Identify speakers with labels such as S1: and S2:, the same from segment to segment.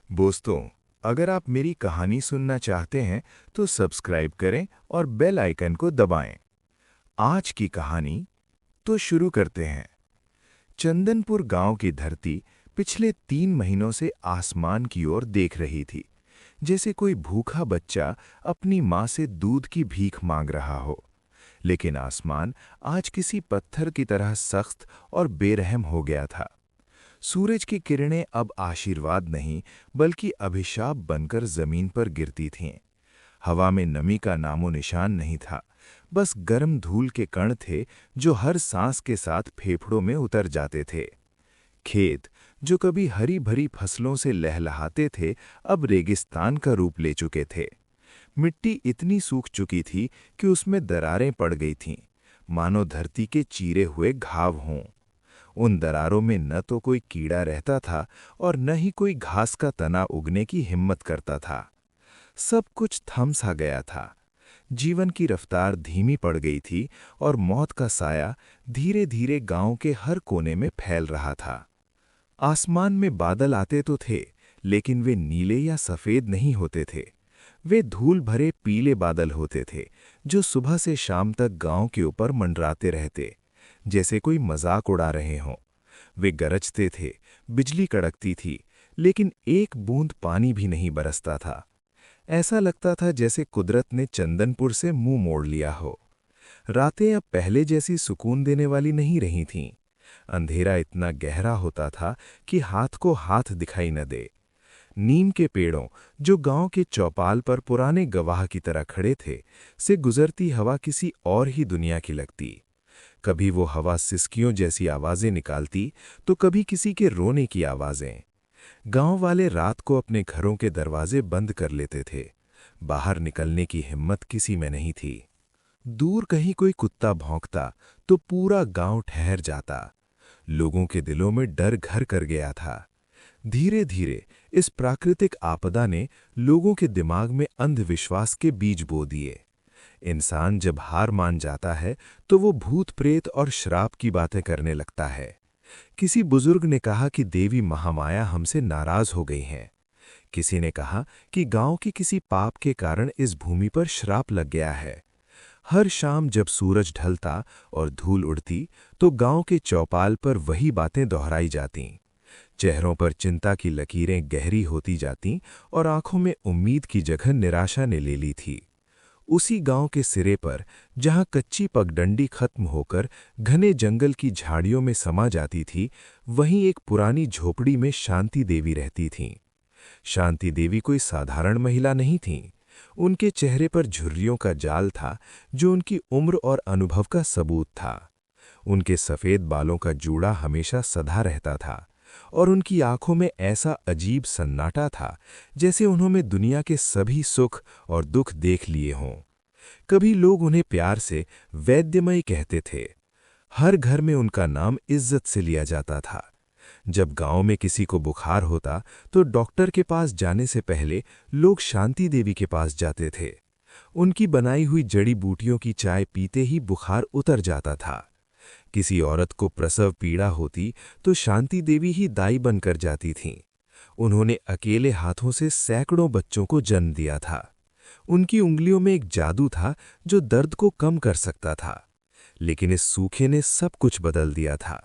S1: दोस्तों, अगर आप मेरी कहानी सुनना चाहते हैं तो सब्सक्राइब करें और बेल आइकन को दबाएं। आज की कहानी तो शुरू करते हैं। चंदनपुर गांव की धरती पिछले 3 महीनों से आसमान की ओर देख रही थी, जैसे कोई भूखा बच्चा अपनी माँ से दूध की भीख मांग रहा हो। लेकिन आसमान आज किसी पत्थर की तरह सख्त और बेरहम हो गया था। सूरज की किरणें अब आशीर्वाद नहीं बल्कि अभिशाप बनकर जमीन पर गिरती थीं। हवा में नमी का नामो निशान नहीं था, बस गर्म धूल के कण थे जो हर सांस के साथ फेफड़ों में उतर जाते थे। खेत, जो कभी हरी भरी फसलों से लहलहाते थे, अब रेगिस्तान का रूप ले चुके थे। मिट्टी इतनी सूख चुकी थी कि उसमें दरारें पड़ गई थीं, मानो धरती के चीरे हुए घाव हों। उन दरारों में न तो कोई कीड़ा रहता था और न ही कोई घास का तना उगने की हिम्मत करता था। सब कुछ थम सा गया था। जीवन की रफ्तार धीमी पड़ गई थी और मौत का साया धीरे धीरे गांव के हर कोने में फैल रहा था। आसमान में बादल आते तो थे, लेकिन वे नीले या सफेद नहीं होते थे। वे धूल भरे पीले बादल होते थे, जो सुबह से शाम तक गांव के ऊपर मंडराते रहते, जैसे कोई मजाक उड़ा रहे हों। वे गरजते थे, बिजली कड़कती थी, लेकिन एक बूंद पानी भी नहीं बरसता था। ऐसा लगता था जैसे कुदरत ने चंदनपुर से मुंह मोड़ लिया हो। रातें अब पहले जैसी सुकून देने वाली नहीं रही थीं। अंधेरा इतना गहरा होता था कि हाथ को हाथ दिखाई न दे। नीम के पेड़ों, जो गांव के चौपाल पर पुराने गवाह की तरह खड़े थे, से गुजरती हवा किसी और ही दुनिया की लगती। कभी वो हवा सिसकियों जैसी आवाजें निकालती, तो कभी किसी के रोने की आवाजें। गांव वाले रात को अपने घरों के दरवाजे बंद कर लेते थे। बाहर निकलने की हिम्मत किसी में नहीं थी। दूर कहीं कोई कुत्ता भौंकता तो पूरा गांव ठहर जाता। लोगों के दिलों में डर घर कर गया था। धीरे धीरे इस प्राकृतिक आपदा ने लोगों के दिमाग में अंधविश्वास के बीज बो दिए। इंसान जब हार मान जाता है तो वो भूत प्रेत और श्राप की बातें करने लगता है। किसी बुजुर्ग ने कहा कि देवी महामाया हमसे नाराज हो गई हैं। किसी ने कहा कि गांव के किसी पाप के कारण इस भूमि पर श्राप लग गया है। हर शाम जब सूरज ढलता और धूल उड़ती, तो गांव के चौपाल पर वही बातें दोहराई जातीं। चेहरों पर चिंता की लकीरें गहरी होती जातीं और आंखों में उम्मीद की जगह निराशा ने ले ली थी। उसी गांव के सिरे पर, जहां कच्ची पगडंडी खत्म होकर घने जंगल की झाड़ियों में समा जाती थी, वहीं एक पुरानी झोपड़ी में शांति देवी रहती थीं। शांति देवी कोई साधारण महिला नहीं थीं। उनके चेहरे पर झुर्रियों का जाल था, जो उनकी उम्र और अनुभव का सबूत था। उनके सफेद बालों का जूड़ा हमेशा सधा रहता था, और उनकी आंखों में ऐसा अजीब सन्नाटा था, जैसे उन्होंने दुनिया के सभी सुख और दुख देख लिए हों। कभी लोग उन्हें प्यार से वैद्यमयी कहते थे। हर घर में उनका नाम इज्जत से लिया जाता था। जब गांव में किसी को बुखार होता, तो डॉक्टर के पास जाने से पहले लोग शांति देवी के पास जाते थे। उनकी बनाई हुई जड़ी बूटियों की चाय पीते ही बुखार उतर जाता था। किसी औरत को प्रसव पीड़ा होती तो शांति देवी ही दाई बनकर जाती थीं। उन्होंने अकेले हाथों से सैकड़ों बच्चों को जन्म दिया था। उनकी उंगलियों में एक जादू था जो दर्द को कम कर सकता था। लेकिन इस सूखे ने सब कुछ बदल दिया था।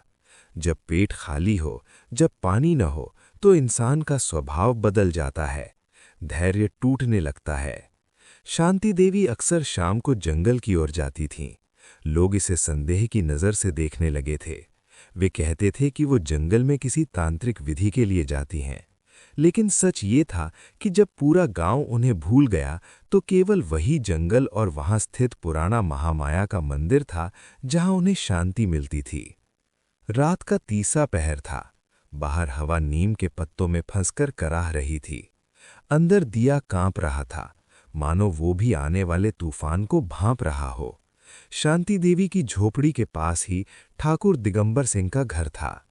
S1: जब पेट खाली हो, जब पानी न हो, तो इंसान का स्वभाव बदल जाता है। धैर्य टूटने लगता है। शांति देवी अक्सर शाम को जंगल की ओर जाती थीं। लोग इसे संदेह की नज़र से देखने लगे थे। वे कहते थे कि वो जंगल में किसी तांत्रिक विधि के लिए जाती हैं। लेकिन सच ये था कि जब पूरा गांव उन्हें भूल गया, तो केवल वही जंगल और वहां स्थित पुराना महामाया का मंदिर था जहां उन्हें शांति मिलती थी। रात का तीसरा पहर था। बाहर हवा नीम के पत्तों में फंसकर कराह रही थी। अंदर दिया कांप रहा था, मानो वो भी आने वाले तूफान को भांप रहा हो। शांति देवी की झोपड़ी के पास ही ठाकुर दिगंबर सिंह का घर था।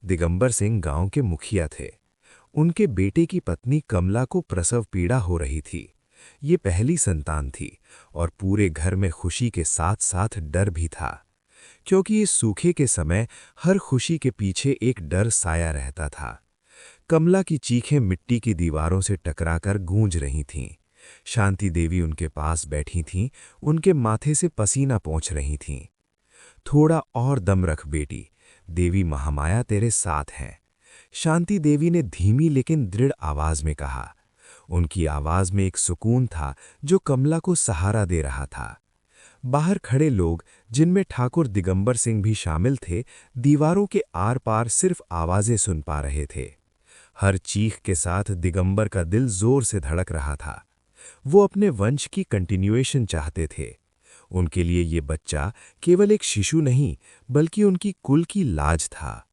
S1: दिगंबर सिंह गांव के मुखिया थे। उनके बेटे की पत्नी कमला को प्रसव पीड़ा हो रही थी। ये पहली संतान थी और पूरे घर में खुशी के साथ साथ डर भी था, क्योंकि इस सूखे के समय हर खुशी के पीछे एक डर साया रहता था।
S2: कमला की चीखें मिट्टी की दीवारों से टकराकर गूंज रही थीं। शांति देवी उनके पास बैठी थीं, उनके माथे से पसीना पोंछ रही थीं। थोड़ा और दम रख बेटी, देवी महामाया तेरे साथ है, शांति देवी ने धीमी लेकिन दृढ़ आवाज में कहा। उनकी आवाज में एक सुकून था जो कमला को सहारा दे रहा था। बाहर खड़े लोग, जिनमें ठाकुर दिगंबर सिंह भी शामिल थे, दीवारों के आर पार सिर्फ आवाजें सुन पा रहे थे। हर चीख के साथ दिगंबर का दिल जोर से धड़क रहा था। वो अपने वंश की कंटिन्यूएशन चाहते थे। उनके लिए ये बच्चा केवल एक शिशु नहीं, बल्कि उनकी कुल की लाज था।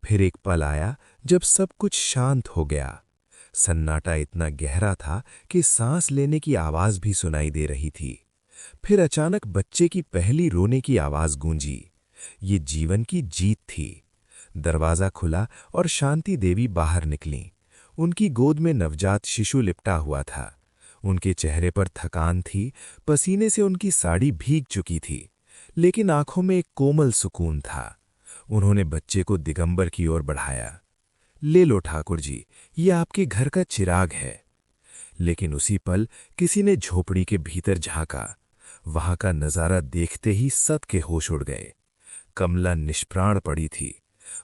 S2: फिर एक पल आया जब सब कुछ शांत हो गया। सन्नाटा इतना गहरा था कि सांस लेने की आवाज भी सुनाई दे रही थी। फिर अचानक बच्चे की पहली रोने की आवाज गूंजी। ये जीवन की जीत थी। दरवाजा खुला और शांति देवी बाहर निकलीं। उनकी गोद में नवजात शिशु लिपटा हुआ था। उनके चेहरे पर थकान थी, पसीने से उनकी साड़ी भीग चुकी थी, लेकिन आंखों में एक कोमल सुकून था। उन्होंने बच्चे को दिगंबर की ओर बढ़ाया। ले लो ठाकुर जी, ये आपके घर का चिराग है। लेकिन उसी पल किसी ने झोपड़ी के भीतर झांका। वहां का नजारा देखते ही सबके होश उड़ गए। कमला निष्प्राण पड़ी थी।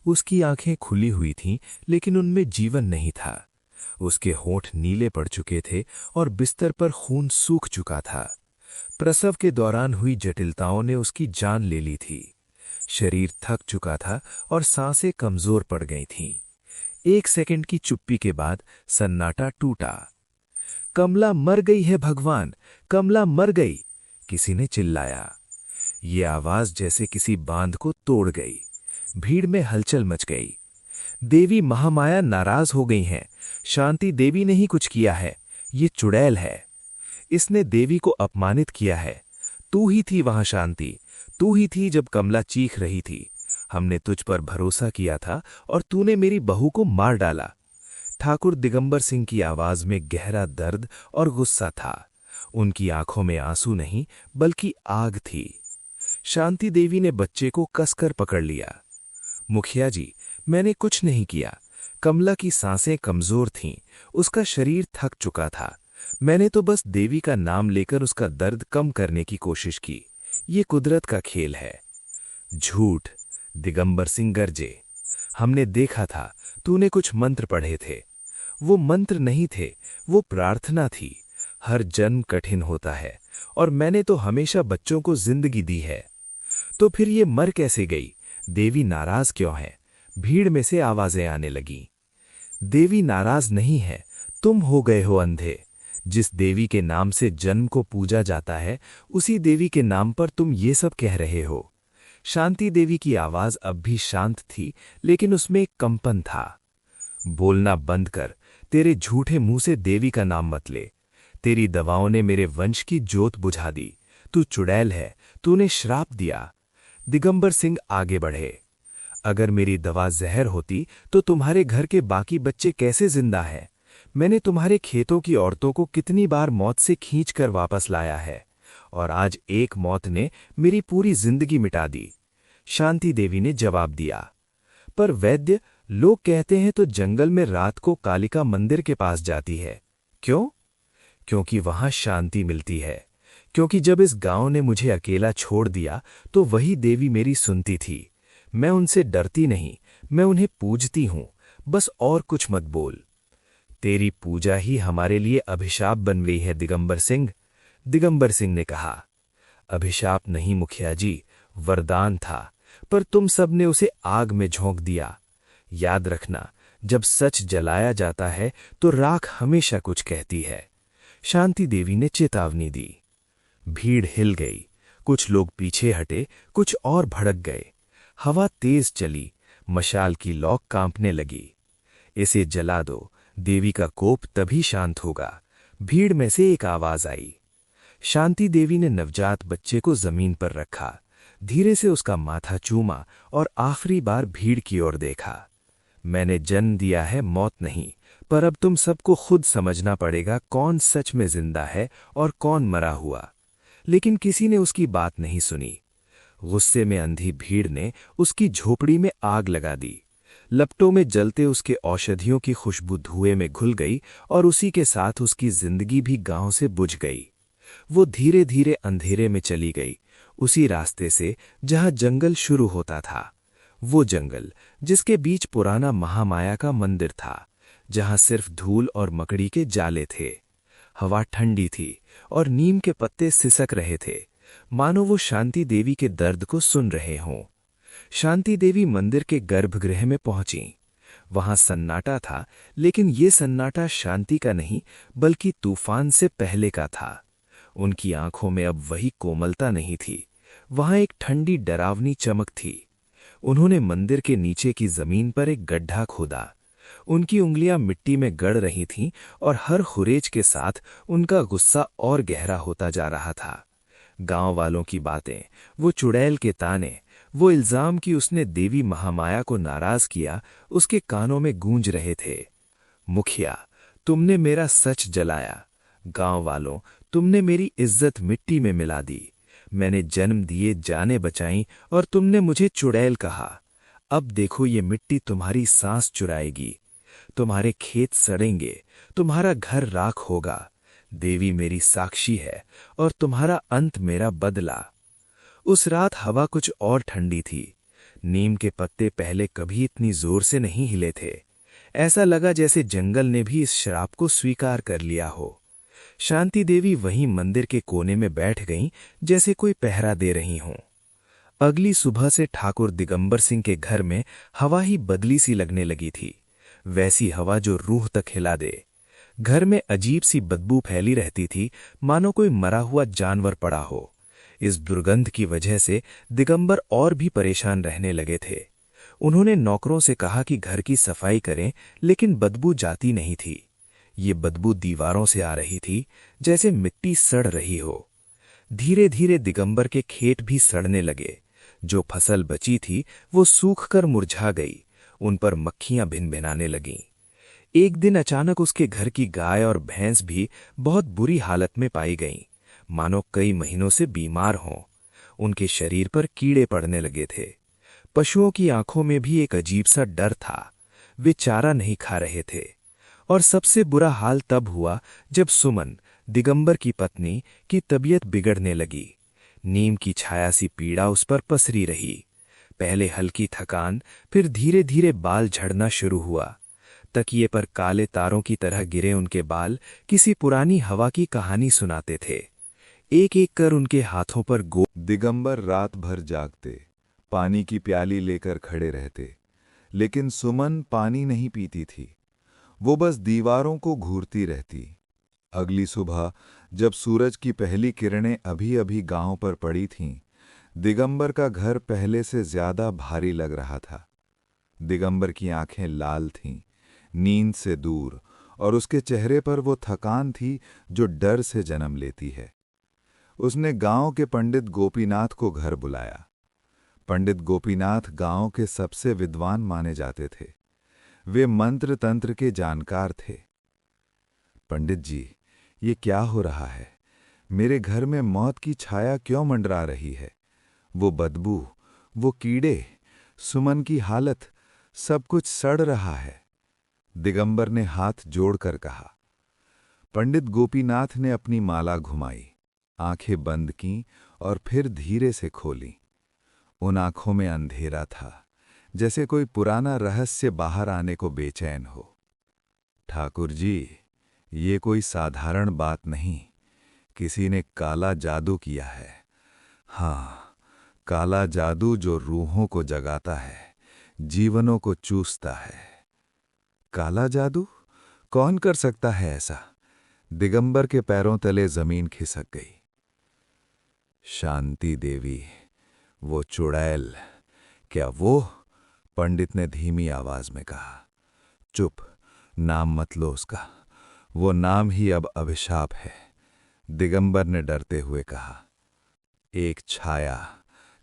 S2: उसकी आंखें खुली हुई थीं, लेकिन उनमें जीवन नहीं था। उसके होंठ नीले पड़ चुके थे और बिस्तर पर खून सूख चुका था। प्रसव के दौरान हुई जटिलताओं ने उसकी जान ले ली थी। शरीर थक चुका था और सांसें कमजोर पड़ गई थीं। 1 सेकंड की चुप्पी के बाद सन्नाटा टूटा। कमला मर गई है भगवान, कमला मर गई, किसी ने चिल्लाया। ये आवाज जैसे किसी बांध को तोड़ गई। भीड़ में हलचल मच गई। देवी महामाया नाराज हो गई हैं। शांति देवी ने ही कुछ किया है, ये चुड़ैल है। इसने देवी को अपमानित किया है। तू ही थी वहां शांति, तू ही थी जब कमला चीख रही थी। हमने तुझ पर भरोसा किया था और तूने मेरी बहू को मार डाला। ठाकुर दिगंबर सिंह की आवाज में गहरा दर्द और गुस्सा था। उनकी आंखों में आंसू नहीं, बल्कि आग थी। शांति देवी ने बच्चे को कसकर पकड़ लिया। मुखिया जी, मैंने कुछ नहीं किया। कमला की सांसें कमजोर थीं, उसका शरीर थक चुका था। मैंने तो बस देवी का नाम लेकर उसका दर्द कम करने की कोशिश की। ये कुदरत का खेल है। झूठ, दिगंबर सिंह गरजे। हमने देखा था, तूने कुछ मंत्र पढ़े थे। वो मंत्र नहीं थे, वो प्रार्थना थी। हर जन्म कठिन होता है और मैंने तो हमेशा बच्चों को जिंदगी दी है। तो फिर ये मर कैसे गई? देवी नाराज क्यों है? भीड़ में से आवाजें आने लगीं। देवी नाराज नहीं है, तुम हो गए हो अंधे। जिस देवी के नाम से जन्म को पूजा जाता है, उसी देवी के नाम पर तुम ये सब कह रहे हो। शांति देवी की आवाज अब भी शांत थी, लेकिन उसमें एक कंपन था। बोलना बंद कर, तेरे झूठे मुंह से देवी का नाम मत ले। तेरी दवाओं ने मेरे वंश की जोत बुझा दी। तू चुड़ैल है, तूने श्राप दिया। दिगंबर सिंह आगे बढ़े। अगर मेरी दवा जहर होती तो तुम्हारे घर के बाकी बच्चे कैसे जिंदा हैं? मैंने तुम्हारे खेतों की औरतों को कितनी बार मौत से खींचकर वापस लाया है, और आज एक मौत ने मेरी पूरी जिंदगी मिटा दी। शांति देवी ने जवाब दिया। पर वैद्य, लोग कहते हैं तो जंगल में रात को कालिका मंदिर के पास जाती है। क्यों? क्योंकि वहां शांति मिलती है। क्योंकि जब इस गांव ने मुझे अकेला छोड़ दिया तो वही देवी मेरी सुनती थी। मैं उनसे डरती नहीं, मैं उन्हें पूजती हूं। बस और कुछ मत बोल। तेरी पूजा ही हमारे लिए अभिशाप बन गई है दिगंबर सिंह। दिगंबर सिंह ने कहा। अभिशाप नहीं मुखिया जी, वरदान था, पर तुम सब ने उसे आग में झोंक दिया। याद रखना, जब सच जलाया जाता है तो राख हमेशा कुछ कहती है। शांति देवी ने चेतावनी दी। भीड़ हिल गई। कुछ लोग पीछे हटे, कुछ और भड़क गए। हवा तेज चली, मशाल की लौ कांपने लगी। इसे जला दो, देवी का कोप तभी शांत होगा। भीड़ में से एक आवाज आई। शांति देवी ने नवजात बच्चे को जमीन पर रखा, धीरे से उसका माथा चूमा और आखिरी बार भीड़ की ओर देखा। मैंने जन्म दिया है, मौत नहीं, पर अब तुम सबको खुद समझना पड़ेगा कौन सच में जिंदा है और कौन मरा हुआ। लेकिन किसी ने उसकी बात नहीं सुनी। गुस्से में अंधी भीड़ ने उसकी झोपड़ी में आग लगा दी। लपटों में जलते उसके औषधियों की खुशबू धुएं में घुल गई और उसी के साथ उसकी जिंदगी भी गांव से बुझ गई। वो धीरे धीरे अंधेरे में चली गई, उसी रास्ते से जहां जंगल शुरू होता था। वो जंगल जिसके बीच पुराना महामाया का मंदिर था, जहां सिर्फ धूल और मकड़ी के जाले थे। हवा ठंडी थी और नीम के पत्ते सिसक रहे थे, मानो वो शांति देवी के दर्द को सुन रहे हों। शांति देवी मंदिर के गर्भगृह में पहुंची। वहां सन्नाटा था, लेकिन ये सन्नाटा शांति का नहीं बल्कि तूफान से पहले का था। उनकी आंखों में अब वही कोमलता नहीं थी, वहां एक ठंडी डरावनी चमक थी। उन्होंने मंदिर के नीचे की जमीन पर एक गड्ढा खोदा। उनकी उंगलियां मिट्टी में गड़ रही थीं और हर खुरेज के साथ उनका गुस्सा और गहरा होता जा रहा था। गांव वालों की बातें, वो चुड़ैल के ताने, वो इल्जाम कि उसने देवी महामाया को नाराज किया, उसके कानों में गूंज रहे थे। मुखिया, तुमने मेरा सच जलाया। गांव वालों, तुमने मेरी इज्जत मिट्टी में मिला दी। मैंने जन्म दिए जाने बचाई और तुमने मुझे चुड़ैल कहा। अब देखो ये मिट्टी तुम्हारी सांस चुराएगी। तुम्हारे खेत सड़ेंगे, तुम्हारा घर राख होगा। देवी मेरी साक्षी है और तुम्हारा अंत मेरा बदला। उस रात हवा कुछ और ठंडी थी। नीम के पत्ते पहले कभी इतनी जोर से नहीं हिले थे। ऐसा लगा जैसे जंगल ने भी इस श्राप को स्वीकार कर लिया हो। शांति देवी वहीं मंदिर के कोने में बैठ गईं, जैसे कोई पहरा दे रही हों। अगली सुबह से ठाकुर दिगंबर सिंह के घर में हवा ही बदली सी लगने लगी थी, वैसी हवा जो रूह तक हिला दे। घर में अजीब सी बदबू फैली रहती थी, मानो कोई मरा हुआ जानवर पड़ा हो। इस दुर्गंध की वजह से दिगंबर और भी परेशान रहने लगे थे। उन्होंने नौकरों से कहा कि घर की सफाई करें, लेकिन बदबू जाती नहीं थी। ये बदबू दीवारों से आ रही थी, जैसे मिट्टी सड़ रही हो। धीरे धीरे दिगंबर के खेत भी सड़ने लगे। जो फसल बची थी वो सूख कर मुरझा गई। उन पर मक्खियां भिनभिनाने लगीं। एक दिन अचानक उसके घर की गाय और भैंस भी बहुत बुरी हालत में पाई गईं, मानो कई महीनों से बीमार हों। उनके शरीर पर कीड़े पड़ने लगे थे। पशुओं की आंखों में भी एक अजीब सा डर था। वे चारा नहीं खा रहे थे। और सबसे बुरा हाल तब हुआ जब सुमन, दिगंबर की पत्नी, की तबीयत बिगड़ने लगी। नीम की छाया सी पीड़ा उस पर पसरी रही। पहले हल्की थकान, फिर धीरे धीरे बाल झड़ना शुरू हुआ। तकिए पर काले तारों की तरह गिरे उनके बाल किसी पुरानी हवा की कहानी सुनाते थे। एक एक कर उनके हाथों पर
S1: दिगंबर रात भर जागते, पानी की प्याली लेकर खड़े रहते, लेकिन सुमन पानी नहीं पीती थी। वो बस दीवारों को घूरती रहती। अगली सुबह जब सूरज की पहली किरणें अभी अभी गांव पर पड़ी थीं, दिगंबर का घर पहले से ज्यादा भारी लग रहा था। दिगंबर की आंखें लाल थीं, नींद से दूर, और उसके चेहरे पर वो थकान थी जो डर से जन्म लेती है। उसने गांव के पंडित गोपीनाथ को घर बुलाया। पंडित गोपीनाथ गांव के सबसे विद्वान माने जाते थे। वे मंत्र तंत्र के जानकार थे। पंडित जी, ये क्या हो रहा है? मेरे घर में मौत की छाया क्यों मंडरा रही है? वो बदबू, वो कीड़े, सुमन की हालत, सब कुछ सड़ रहा है। दिगंबर ने हाथ जोड़कर कहा। पंडित गोपीनाथ ने अपनी माला घुमाई, आंखें बंद कीं और फिर धीरे से खोलीं। उन आंखों में अंधेरा था, जैसे कोई पुराना रहस्य बाहर आने को बेचैन हो। ठाकुर जी, ये कोई साधारण बात नहीं, किसी ने काला जादू किया है। हाँ, काला जादू जो रूहों को जगाता है, जीवनों को चूसता है। काला जादू? कौन कर सकता है ऐसा? दिगंबर के पैरों तले जमीन खिसक गई। शांति देवी, वो चुड़ैल, क्या वो? पंडित ने धीमी आवाज में कहा। चुप, नाम मत लो उसका, वो नाम ही अब अभिशाप है। दिगंबर ने डरते हुए कहा। एक छाया,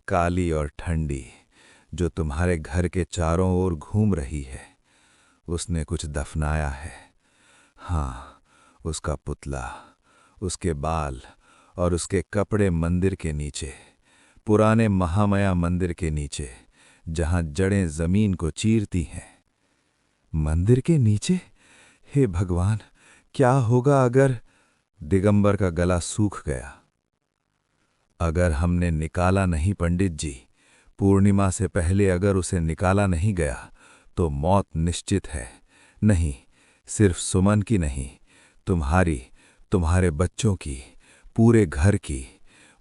S1: काली और ठंडी, जो तुम्हारे घर के चारों ओर घूम रही है, उसने कुछ दफनाया है। हाँ, उसका पुतला, उसके बाल और उसके कपड़े मंदिर के नीचे, पुराने महामाया मंदिर के नीचे, जहां जड़ें जमीन को चीरती हैं।
S2: मंदिर के नीचे? हे भगवान, क्या होगा अगर? दिगंबर का गला सूख गया। अगर हमने निकाला नहीं पंडित जी, पूर्णिमा से पहले अगर उसे निकाला नहीं गया तो मौत निश्चित है। नहीं, सिर्फ सुमन की नहीं, तुम्हारी, तुम्हारे बच्चों की, पूरे घर की।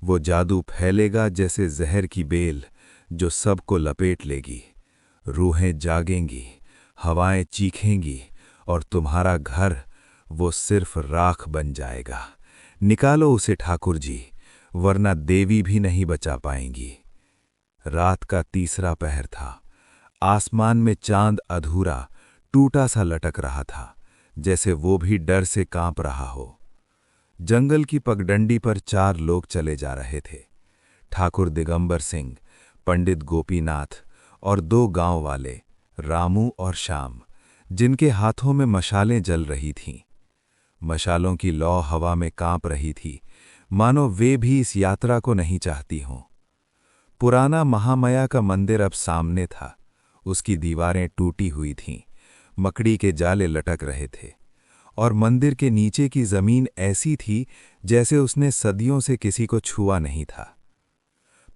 S2: वो जादू फैलेगा जैसे जहर की बेल, जो सबको लपेट लेगी। रूहें जागेंगी, हवाएं चीखेंगी, और तुम्हारा घर वो सिर्फ राख बन जाएगा। निकालो उसे ठाकुर जी, वरना देवी भी नहीं बचा पाएंगी। रात का तीसरा पहर था। आसमान में चांद अधूरा, टूटा सा लटक रहा था, जैसे वो भी डर से कांप रहा हो। जंगल की पगडंडी पर 4 लोग चले जा रहे थे। ठाकुर दिगंबर सिंह, पंडित गोपीनाथ और 2 गांव वाले, रामू और श्याम, जिनके हाथों में मशालें जल रही थीं। मशालों की लौ हवा में कांप रही थी, मानो वे भी इस यात्रा को नहीं चाहती हों। पुराना महामाया का मंदिर अब सामने था। उसकी दीवारें टूटी हुई थीं, मकड़ी के जाले लटक रहे थे, और मंदिर के नीचे की जमीन ऐसी थी जैसे उसने सदियों से किसी को छुआ नहीं था।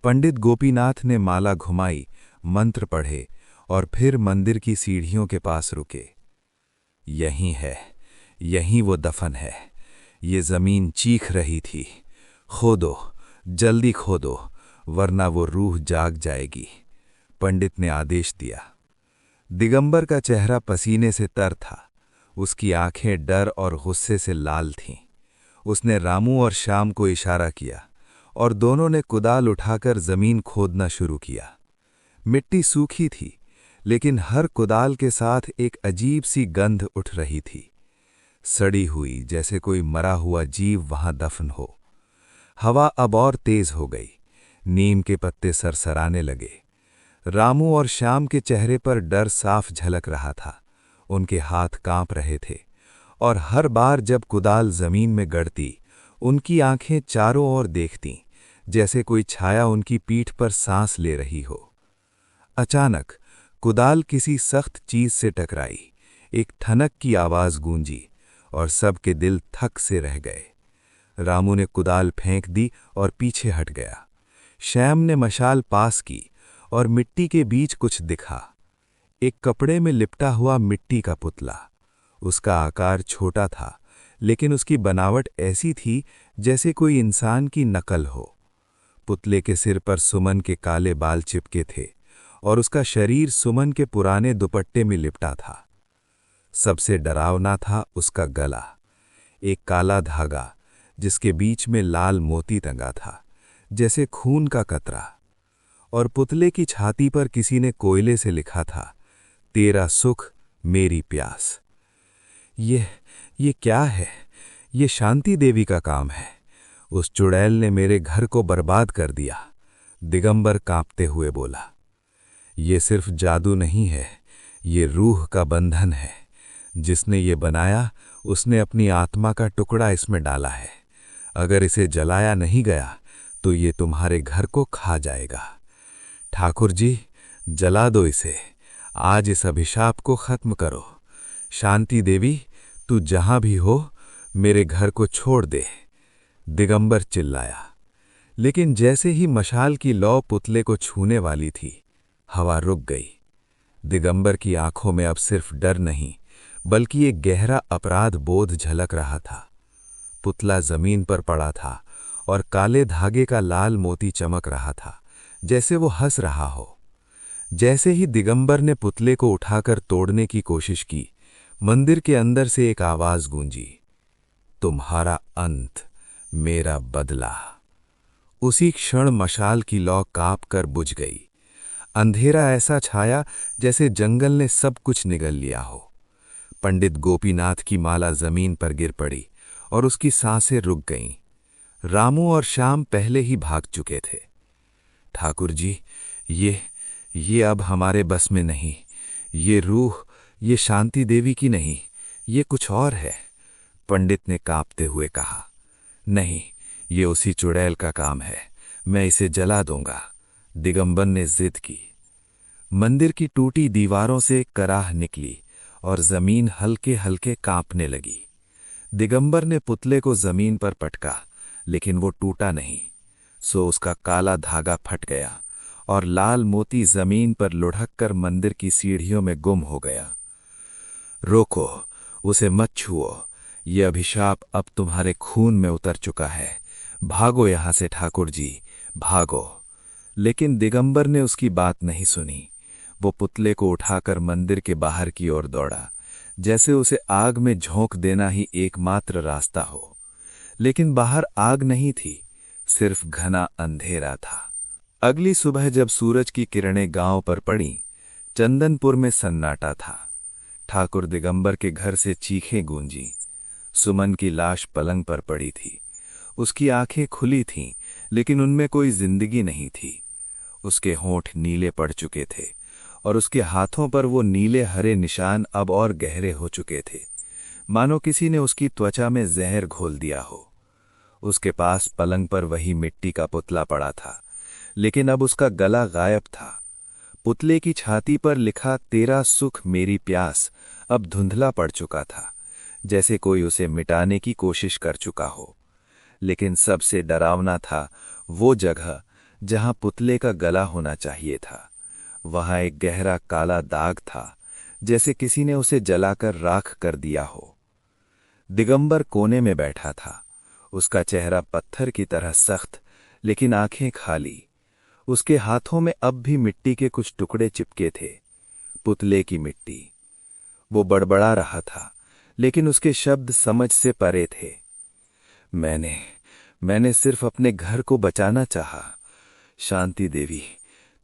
S2: पंडित गोपीनाथ ने माला घुमाई, मंत्र पढ़े और फिर मंदिर की सीढ़ियों के पास रुके। यहीं है, यहीं वो दफन है। ये जमीन चीख रही थी, खोदो, जल्दी खोदो, वरना वो रूह जाग जाएगी। पंडित ने आदेश दिया। दिगंबर का चेहरा पसीने से तर था। उसकी आंखें डर और गुस्से से लाल थीं। उसने रामू और श्याम को इशारा किया और दोनों ने कुदाल उठाकर जमीन खोदना शुरू किया। मिट्टी सूखी थी, लेकिन हर कुदाल के साथ एक अजीब सी गंध उठ रही थी, सड़ी हुई, जैसे कोई मरा हुआ जीव वहां दफन हो। हवा अब और तेज हो गई, नीम के पत्ते सरसराने लगे। रामू और श्याम के चेहरे पर डर साफ झलक रहा था। उनके हाथ कांप रहे थे, और हर बार जब कुदाल जमीन में गड़ती, उनकी आंखें चारों ओर देखतीं, जैसे कोई छाया उनकी पीठ पर सांस ले रही हो। अचानक कुदाल किसी सख्त चीज से टकराई, एक ठनक की आवाज गूंजी, और सबके दिल थक से रह गए। रामू ने कुदाल फेंक दी और पीछे हट गया। श्याम ने मशाल पास की, और मिट्टी के बीच कुछ दिखा। एक कपड़े में लिपटा हुआ मिट्टी का पुतला। उसका आकार छोटा था, लेकिन उसकी बनावट ऐसी थी जैसे कोई इंसान की नकल हो। पुतले के सिर पर सुमन के काले बाल चिपके थे, और उसका शरीर सुमन के पुराने दुपट्टे में लिपटा था। सबसे डरावना था उसका गला, एक काला धागा जिसके बीच में लाल मोती टंगा था, जैसे खून का कतरा। और पुतले की छाती पर किसी ने कोयले से लिखा था, तेरा सुख मेरी प्यास। ये क्या है? ये शांति देवी का काम है। उस चुड़ैल ने मेरे घर को बर्बाद कर दिया। दिगंबर कांपते हुए बोला। ये सिर्फ जादू नहीं है, ये रूह का बंधन है। जिसने ये बनाया, उसने अपनी आत्मा का टुकड़ा इसमें डाला है। अगर इसे जलाया नहीं गया तो ये तुम्हारे घर को खा जाएगा। ठाकुर जी, जला दो इसे। आज इस अभिशाप को खत्म करो। शांति देवी, तू जहां भी हो, मेरे घर को छोड़ दे। दिगंबर चिल्लाया। लेकिन जैसे ही मशाल की लौ पुतले को छूने वाली थी, हवा रुक गई। दिगंबर की आंखों में अब सिर्फ डर नहीं, बल्कि एक गहरा अपराध बोध झलक रहा था। पुतला जमीन पर पड़ा था, और काले धागे का लाल मोती चमक रहा था, जैसे वो हंस रहा हो। जैसे ही दिगंबर ने पुतले को उठाकर तोड़ने की कोशिश की, मंदिर के अंदर से एक आवाज गूंजी, तुम्हारा अंत, मेरा बदला। उसी क्षण मशाल की लौ कांप कर बुझ गई। अंधेरा ऐसा छाया जैसे जंगल ने सब कुछ निगल लिया हो। पंडित गोपीनाथ की माला जमीन पर गिर पड़ी, और उसकी सांसें रुक गईं। रामू और श्याम पहले ही भाग चुके थे। ठाकुर जी, ये अब हमारे बस में नहीं। ये रूह, ये शांति देवी की नहीं, ये कुछ और है। पंडित ने कांपते हुए कहा। नहीं, ये उसी चुड़ैल का काम है। मैं इसे जला दूंगा। दिगंबर ने जिद की। मंदिर की टूटी दीवारों से कराह निकली, और जमीन हल्के हल्के कांपने लगी। दिगंबर ने पुतले को जमीन पर पटका, लेकिन वो टूटा नहीं। सो उसका काला धागा फट गया और लाल मोती जमीन पर लुढ़क कर मंदिर की सीढ़ियों में गुम हो गया। रोको, उसे मत छुओ, ये अभिशाप अब तुम्हारे खून में उतर चुका है। भागो यहां से ठाकुर जी, भागो। लेकिन दिगंबर ने उसकी बात नहीं सुनी। वो पुतले को उठाकर मंदिर के बाहर की ओर दौड़ा, जैसे उसे आग में झोंक देना ही एकमात्र रास्ता हो। लेकिन बाहर आग नहीं थी, सिर्फ घना अंधेरा था। अगली सुबह जब सूरज की किरणें गांव पर पड़ीं, चंदनपुर में सन्नाटा था। ठाकुर दिगंबर के घर से चीखें गूंजी। सुमन की लाश पलंग पर पड़ी थी। उसकी आंखें खुली थीं, लेकिन उनमें कोई जिंदगी नहीं थी। उसके होंठ नीले पड़ चुके थे और उसके हाथों पर वो नीले हरे निशान अब और गहरे हो चुके थे, मानो किसी ने उसकी त्वचा में जहर घोल दिया हो। उसके पास पलंग पर वही मिट्टी का पुतला पड़ा था, लेकिन अब उसका गला गायब था। पुतले की छाती पर लिखा तेरा सुख मेरी प्यास अब धुंधला पड़ चुका था, जैसे कोई उसे मिटाने की कोशिश कर चुका हो। लेकिन सबसे डरावना था वो जगह जहां पुतले का गला होना चाहिए था। वहां एक गहरा काला दाग था, जैसे किसी ने उसे जलाकर राख कर दिया हो। दिगंबर कोने में बैठा था। उसका चेहरा पत्थर की तरह सख्त, लेकिन आंखें खाली। उसके हाथों में अब भी मिट्टी के कुछ टुकड़े चिपके थे, पुतले की मिट्टी। वो बड़बड़ा रहा था, लेकिन उसके शब्द समझ से परे थे। मैंने सिर्फ अपने घर को बचाना चाहा। शांति देवी,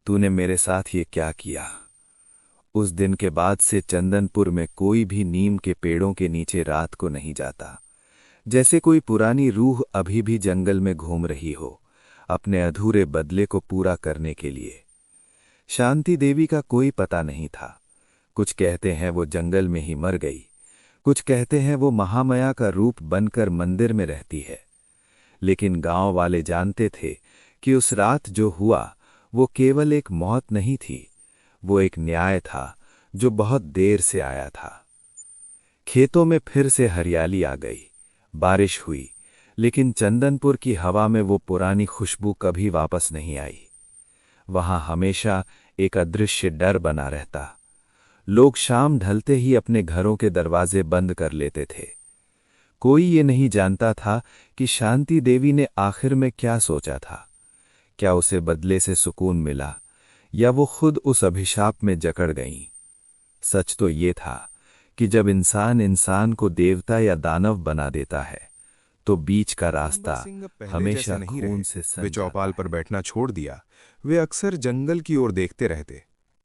S2: तूने मेरे साथ ये क्या किया? उस दिन के बाद से चंदनपुर में कोई भी नीम के पेड़ों के नीचे रात को नहीं जाता, जैसे कोई पुरानी रूह अभी भी जंगल में घूम रही हो, अपने अधूरे बदले को पूरा करने के लिए। शांति देवी का कोई पता नहीं था। कुछ कहते हैं वो जंगल में ही मर गई, कुछ कहते हैं वो महामाया का रूप बनकर मंदिर में रहती है। लेकिन गांव वाले जानते थे कि उस रात जो हुआ वो केवल एक मौत नहीं थी, वो एक न्याय था जो बहुत देर से आया था। खेतों में फिर से हरियाली आ गई, बारिश हुई, लेकिन चंदनपुर की हवा में वो पुरानी खुशबू कभी वापस नहीं आई। वहां हमेशा एक अदृश्य डर बना रहता। लोग शाम ढलते ही अपने घरों के दरवाजे बंद कर लेते थे। कोई ये नहीं जानता था कि शांति देवी ने आखिर में क्या सोचा था। क्या उसे बदले से सुकून मिला, या वो खुद उस अभिशाप में जकड़ गईं? सच तो ये था कि जब इंसान इंसान को देवता या दानव बना देता है, तो बीच का रास्ता हमेशा खून से सन
S1: वे चौपाल पर बैठना छोड़ दिया। वे अक्सर जंगल की ओर देखते रहते।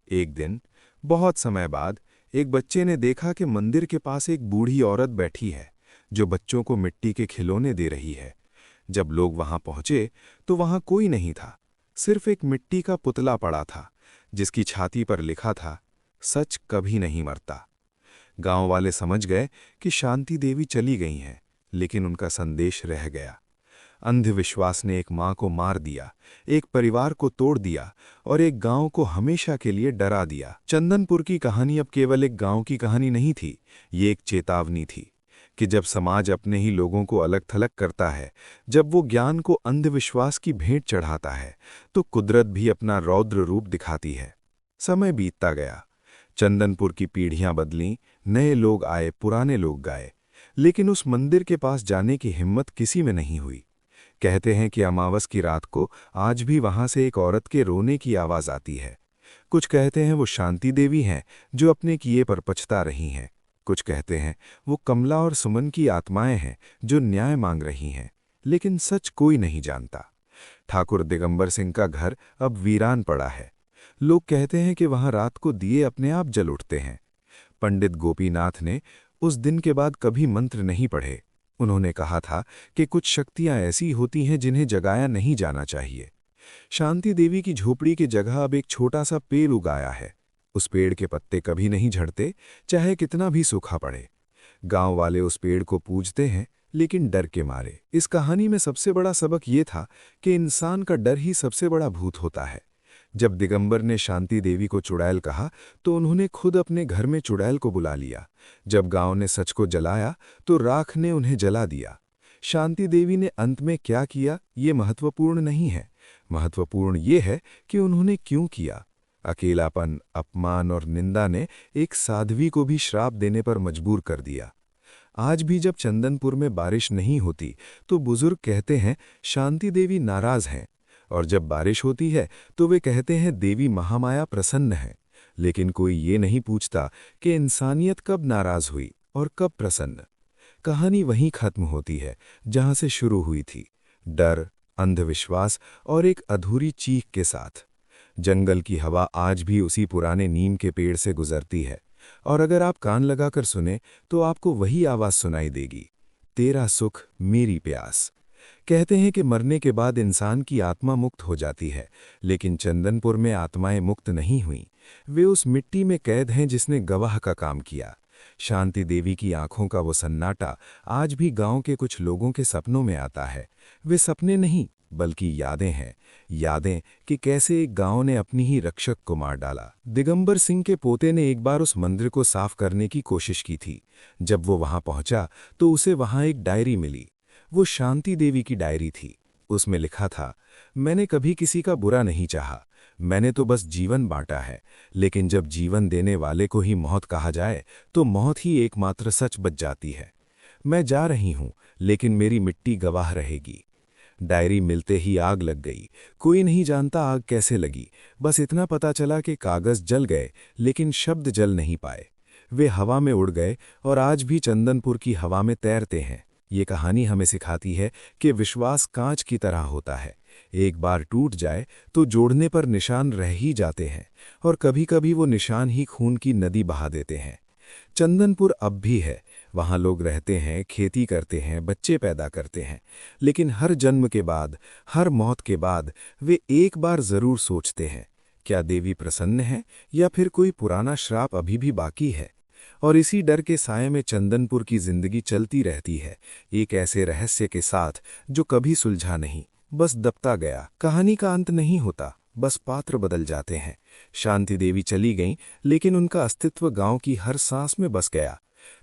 S1: एक दिन बहुत समय बाद एक बच्चे ने देखा कि मंदिर के पास एक बूढ़ी औरत बैठी है, जो बच्चों को मिट्टी के खिलौने दे रही है। जब लोग वहां पहुंचे तो वहां कोई नहीं था, सिर्फ एक मिट्टी का पुतला पड़ा था, जिसकी छाती पर लिखा था, सच कभी नहीं मरता। गांव वाले समझ गए कि शांति देवी चली गई हैं, लेकिन उनका संदेश रह गया। अंधविश्वास ने एक मां को मार दिया, एक परिवार को तोड़ दिया और एक गांव को हमेशा के लिए डरा दिया। चंदनपुर की कहानी अब केवल एक गांव की कहानी नहीं थी, ये एक चेतावनी थी कि जब समाज अपने ही लोगों को अलग थलग करता है, जब वो ज्ञान को अंधविश्वास की भेंट चढ़ाता है, तो कुदरत भी अपना रौद्र रूप दिखाती है। समय बीतता गया, चंदनपुर की पीढ़ियां बदलीं, नए लोग आए, पुराने लोग गए, लेकिन उस मंदिर के पास जाने की हिम्मत किसी में नहीं हुई। कहते हैं कि अमावस की रात को आज भी वहां से एक औरत के रोने की आवाज आती है। कुछ कहते हैं वो शांति देवी हैं जो अपने किए पर पछता रही हैं। कुछ कहते हैं वो कमला और सुमन की आत्माएं हैं जो न्याय मांग रही हैं, लेकिन सच कोई नहीं जानता। ठाकुर दिगंबर सिंह का घर अब वीरान पड़ा है। लोग कहते हैं कि वहां रात को दिए अपने आप जल उठते हैं। पंडित गोपीनाथ ने उस दिन के बाद कभी मंत्र नहीं पढ़े। उन्होंने कहा था कि कुछ शक्तियां ऐसी होती हैं जिन्हें जगाया नहीं जाना चाहिए। शांति देवी की झोपड़ी की जगह अब एक छोटा सा पेड़ उगाया है। उस पेड़ के पत्ते कभी नहीं झड़ते, चाहे कितना भी सूखा पड़े। गांव वाले उस पेड़ को पूजते हैं, लेकिन डर के मारे। इस कहानी में सबसे बड़ा सबक ये था कि इंसान का डर ही सबसे बड़ा भूत होता है।
S2: जब दिगंबर ने शांति देवी को चुड़ैल कहा तो उन्होंने खुद अपने घर में चुड़ैल को बुला लिया। जब गांव ने सच को जलाया तो राख ने उन्हें जला दिया। शांति देवी ने अंत में क्या किया ये महत्वपूर्ण नहीं है, महत्वपूर्ण ये है कि उन्होंने क्यों किया। अकेलापन, अपमान और निंदा ने एक साध्वी को भी श्राप देने पर मजबूर कर दिया। आज भी जब चंदनपुर में बारिश नहीं होती तो बुजुर्ग कहते हैं शांति देवी नाराज हैं, और जब बारिश होती है तो वे कहते हैं देवी महामाया प्रसन्न है। लेकिन कोई ये नहीं पूछता कि इंसानियत कब नाराज हुई और कब प्रसन्न। कहानी वहीं खत्म होती है जहां से शुरू हुई थी, डर, अंधविश्वास और एक अधूरी चीख के साथ। जंगल की हवा आज भी उसी पुराने नीम के पेड़ से गुजरती है, और अगर आप कान लगाकर सुने तो आपको वही आवाज सुनाई देगी, तेरा सुख मेरी प्यास। कहते हैं कि मरने के बाद इंसान की आत्मा मुक्त हो जाती है, लेकिन चंदनपुर में आत्माएं मुक्त नहीं हुईं। वे उस मिट्टी में कैद हैं जिसने गवाह का काम किया। शांति देवी की आंखों का वो सन्नाटा आज भी गांव के कुछ लोगों के सपनों में आता है। वे सपने नहीं बल्कि यादें हैं, यादें कि कैसे एक गांव ने अपनी ही रक्षक को मार डाला। दिगंबर सिंह के पोते ने एक बार उस मंदिर को साफ करने की कोशिश की थी। जब वो वहां पहुंचा तो उसे वहां एक डायरी मिली। वो शांति देवी की डायरी थी। उसमें लिखा था, मैंने कभी किसी का बुरा नहीं चाहा, मैंने तो बस जीवन बांटा है। लेकिन जब जीवन देने वाले को ही मौत कहा जाए तो मौत ही एकमात्र सच बच जाती है। मैं जा रही हूं, लेकिन मेरी मिट्टी गवाह रहेगी। डायरी मिलते ही आग लग गई। कोई नहीं जानता आग कैसे लगी, बस इतना पता चला कि कागज जल गए लेकिन शब्द जल नहीं पाए। वे हवा में उड़ गए और आज भी चंदनपुर की हवा में तैरते हैं। ये कहानी हमें सिखाती है कि विश्वास कांच की तरह होता है, एक बार टूट जाए तो जोड़ने पर निशान रह ही जाते हैं, और कभी-कभी वो निशान ही खून की नदी बहा देते हैं। चंदनपुर अब भी है, वहाँ लोग रहते हैं, खेती करते हैं, बच्चे पैदा करते हैं, लेकिन हर जन्म के बाद, हर मौत के बाद वे एक बार जरूर सोचते हैं, क्या देवी प्रसन्न है या फिर कोई पुराना श्राप अभी भी बाकी है। और इसी डर के साये में चंदनपुर की जिंदगी चलती रहती है, एक ऐसे रहस्य के साथ जो कभी सुलझा नहीं, बस दबता गया। कहानी का अंत नहीं होता, बस पात्र बदल जाते हैं। शांति देवी चली गईं, लेकिन उनका अस्तित्व गांव की हर सांस में बस गया।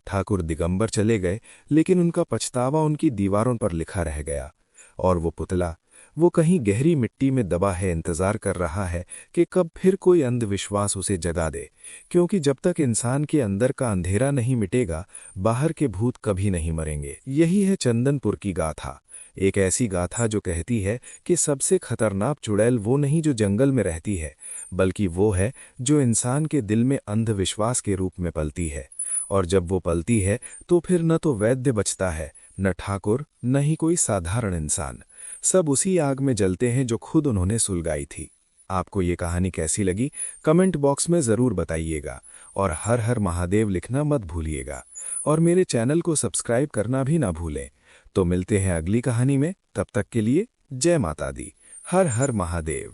S2: ठाकुर दिगंबर चले गए, लेकिन उनका पछतावा उनकी दीवारों पर लिखा रह गया। और वो पुतला, वो कहीं गहरी मिट्टी में दबा है, इंतजार कर रहा है कि कब फिर कोई अंधविश्वास उसे जगा दे। क्योंकि जब तक इंसान के अंदर का अंधेरा नहीं मिटेगा, बाहर के भूत कभी नहीं मरेंगे। यही है चंदनपुर की गाथा, एक ऐसी गाथा जो कहती है कि सबसे खतरनाक चुड़ैल वो नहीं जो जंगल में रहती है, बल्कि वो है जो इंसान के दिल में अंधविश्वास के रूप में पलती है। और जब वो पलती है तो फिर न तो वैद्य बचता है, न ठाकुर, न ही कोई साधारण इंसान। सब उसी आग में जलते हैं जो खुद उन्होंने सुलगाई थी। आपको ये कहानी कैसी लगी कमेंट बॉक्स में ज़रूर बताइएगा, और हर हर महादेव लिखना मत भूलिएगा, और मेरे चैनल को सब्सक्राइब करना भी ना भूलें। तो मिलते हैं अगली कहानी में, तब तक के लिए जय माता दी, हर हर महादेव।